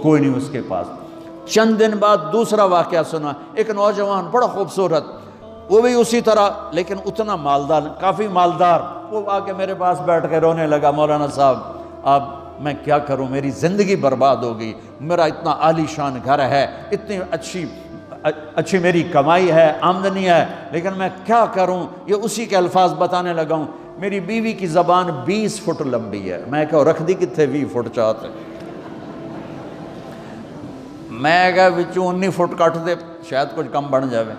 کوئی نہیں اس کے پاس۔ چند دن بعد دوسرا واقعہ سنا، ایک نوجوان بڑا خوبصورت، وہ بھی اسی طرح لیکن اتنا مالدار، کافی مالدار، وہ آ کے میرے پاس بیٹھ کے رونے لگا، مولانا صاحب اب میں کیا کروں، میری زندگی برباد ہو گئی، میرا اتنا عالی شان گھر ہے، اتنی اچھی میری کمائی ہے، آمدنی ہے، لیکن میں کیا کروں۔ یہ اسی کے الفاظ بتانے لگا ہوں، میری بیوی کی زبان 20 فٹ لمبی ہے۔ میں کہا رکھ دی کتنے 20 فٹ چاہتے، میں کہا وچوں 19 فٹ کٹ دے شاید کچھ کم بن جاوے۔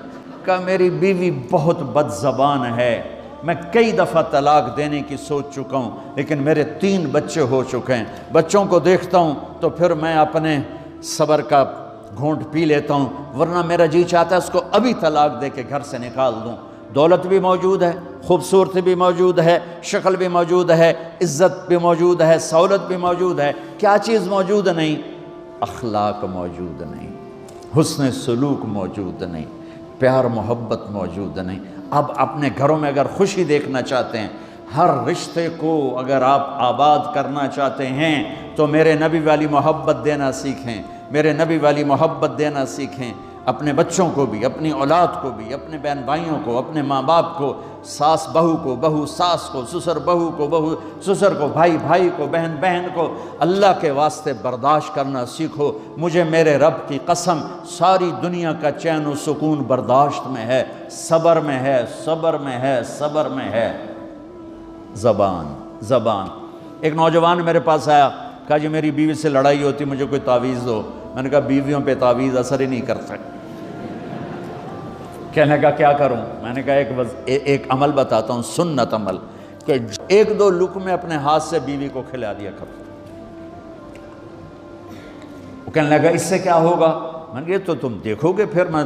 کہا میری بیوی بہت بد زبان ہے، میں کئی دفعہ طلاق دینے کی سوچ چکا ہوں، لیکن میرے 3 بچے ہو چکے ہیں، بچوں کو دیکھتا ہوں تو پھر میں اپنے صبر کا گھونٹ پی لیتا ہوں، ورنہ میرا جی چاہتا ہے اس کو ابھی طلاق دے کے گھر سے نکال دوں۔ دولت بھی موجود ہے، خوبصورتی بھی موجود ہے، شکل بھی موجود ہے، عزت بھی موجود ہے، سہولت بھی موجود ہے، کیا چیز موجود نہیں؟ اخلاق موجود نہیں، حسن سلوک موجود نہیں، پیار محبت موجود نہیں۔ اب اپنے گھروں میں اگر خوشی دیکھنا چاہتے ہیں، ہر رشتے کو اگر آپ آباد کرنا چاہتے ہیں تو میرے نبی والی محبت دینا سیکھیں، میرے نبی والی محبت دینا سیکھیں، اپنے بچوں کو بھی، اپنی اولاد کو بھی، اپنے بہن بھائیوں کو، اپنے ماں باپ کو، ساس بہو کو، بہو ساس کو، سسر بہو کو، بہو سسر کو، بھائی بھائی کو، بہن بہن کو، اللہ کے واسطے برداشت کرنا سیکھو۔ مجھے میرے رب کی قسم ساری دنیا کا چین و سکون برداشت میں ہے، صبر میں ہے، صبر میں ہے، صبر میں ہے۔ زبان۔ ایک نوجوان میرے پاس آیا، کہا جی میری بیوی سے لڑائی ہوتی، مجھے کوئی تعویذ دو۔ میں نے کہا بیویوں پہ تعویذ اثر ہی نہیں کرتا۔ کہنے لگا کیا کروں؟ میں نے کہا ایک عمل بتاتا ہوں، سنت عمل، کہ 1-2 لقمے اپنے ہاتھ سے بیوی کو کھلا دیا کرو۔ وہ کہنے لگا اس سے کیا ہوگا؟ میں نے کہا تو تم دیکھو گے، پھر میں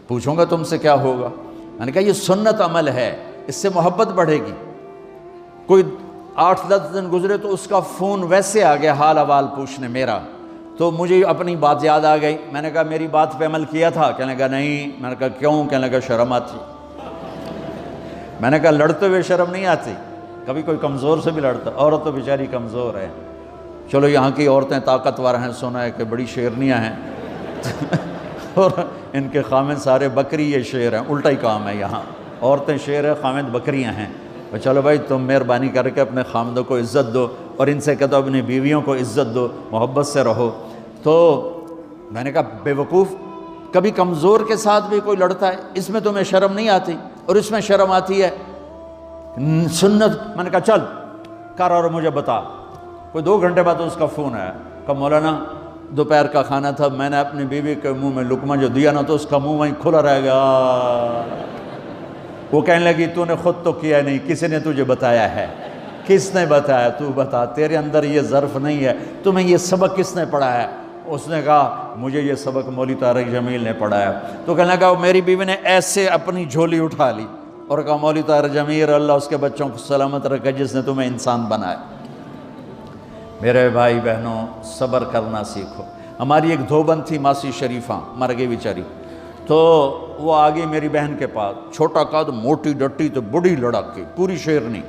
پوچھوں گا تم سے کیا ہوگا۔ میں نے کہا یہ سنت عمل ہے، اس سے محبت بڑھے گی۔ کوئی 8-10 دن گزرے تو اس کا فون ویسے آ گیا حال احوال پوچھنے میرا، تو مجھے اپنی بات یاد آ گئی۔ میں نے کہا میری بات پہ عمل کیا تھا؟ کہنے لگا نہیں۔ میں نے کہا کیوں؟ کہنے لگا شرم آتی۔ میں نے کہا لڑتے ہوئے شرم نہیں آتی؟ کبھی کوئی کمزور سے بھی لڑتا، عورت تو بیچاری کمزور ہے، چلو یہاں کی عورتیں طاقتور ہیں، سنا ہے کہ بڑی شیرنیاں ہیں اور ان کے خامد سارے بکری یہ شیر ہیں، الٹا ہی کام ہے، یہاں عورتیں شیر ہیں، خامد بکریاں ہیں۔ چلو بھائی تم مہربانی کر کے اپنے خامدوں کو عزت دو، اور ان سے کہتا اپنی بیویوں کو عزت دو، محبت سے رہو۔ تو میں نے کہا بے وقوف، کبھی کمزور کے ساتھ بھی کوئی لڑتا ہے، اس میں تمہیں شرم نہیں آتی؟ اور اس میں شرم آتی ہے سنت۔ میں نے کہا چل کر اور مجھے بتا۔ کوئی 2 گھنٹے بعد اس کا فون آیا، کہا مولانا دوپہر کا کھانا تھا، میں نے اپنی بیوی کے منہ میں لقمہ جو دیا نا تو اس کا منہ وہیں کھلا رہ گیا۔ وہ کہنے لگی تو نے خود تو کیا نہیں، کسی نے تجھے بتایا ہے؟ کس نے بتایا؟ تو بتا، تیرے اندر یہ ظرف نہیں ہے، تمہیں یہ سبق کس نے پڑھایا ہے؟ اس نے کہا مجھے یہ سبق مولوی طارق جمیل نے پڑھایا۔ تو کہنے لگا میری بیوی نے ایسے اپنی جھولی اٹھا لی اور کہا مولوی طارق جمیل اللہ اس کے بچوں کو سلامت رکھے جس نے تمہیں انسان بنایا۔ میرے بھائی بہنوں صبر کرنا سیکھو۔ ہماری ایک دھوبن تھی ماسی شریفہ، مر گئی بیچاری، تو وہ آگئی میری بہن کے پاس، چھوٹا قد، موٹی ڈٹی تو بڑی لڑکی، پوری شیرنی۔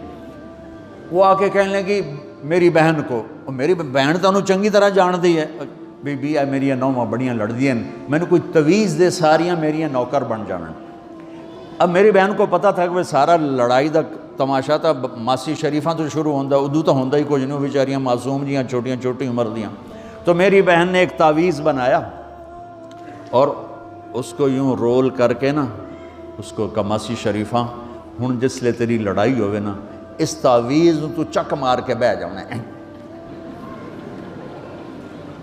وہ آ کے کہنے لگی میری بہن کو، اور میری بہن تو انہوں چنگی طرح جان دی ہے، بی بی ہے میری نوواں بڑیاں لڑ دیاں، میں نے کوئی تویز دے ساریاں میری نوکر بن جانا۔ اب میری بہن کو پتا تھا کہ وہ سارا لڑائی دا تماشا تھا، ماسی شریفہ تو شروع ہوندہ، ادو تو ہوندہ ہی کچھ نہیں، بیچاریاں معصوم جیاں چھوٹیاں چھوٹی عمر دیاں۔ تو میری بہن نے ایک تعویذ بنایا اور اس کو یوں رول کر کے نا اس کو کہا ماسی شریفہ ہن جس لے تیری لڑائی ہوئے نا اس تعویذ تو چک مار کے بہ جانا ہے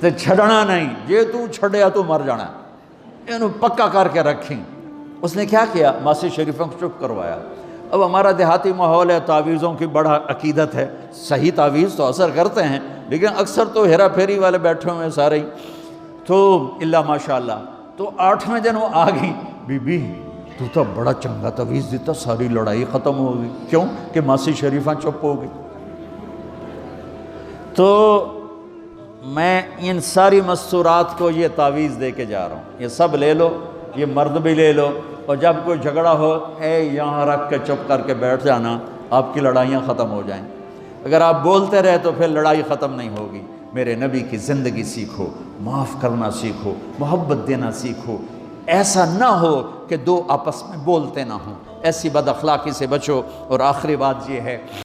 تے چھڑنا نہیں، جے تو چھڑیا تو مر جانا، انہوں پکا کر کے رکھیں۔ اس نے کیا کیا؟ ماسی شریفہ کو چپ کروایا۔ اب ہمارا دیہاتی ماحول ہے، تعویذوں کی بڑا عقیدت ہے، صحیح تعویذ تو اثر کرتے ہیں لیکن اکثر تو ہیرا پھیری والے بیٹھے ہوئے سارے ہی، تو اللہ ماشاءاللہ۔ تو 8ویں دن وہ آ گئی، بی بی تو بڑا چنگا تعویذ دیتا، ساری لڑائی ختم ہو گئی۔ کیوں؟ کہ ماسی شریفہ چپ ہو گئی۔ تو میں ان ساری مستورات کو یہ تعویذ دے کے جا رہا ہوں، یہ سب لے لو، یہ مرد بھی لے لو، اور جب کوئی جھگڑا ہو اے یہاں رکھ کے چپ کر کے بیٹھ جانا، آپ کی لڑائیاں ختم ہو جائیں۔ اگر آپ بولتے رہے تو پھر لڑائی ختم نہیں ہوگی۔ میرے نبی کی زندگی سیکھو، معاف کرنا سیکھو، محبت دینا سیکھو۔ ایسا نہ ہو کہ دو آپس میں بولتے نہ ہوں، ایسی بد اخلاقی سے بچو۔ اور آخری بات یہ ہے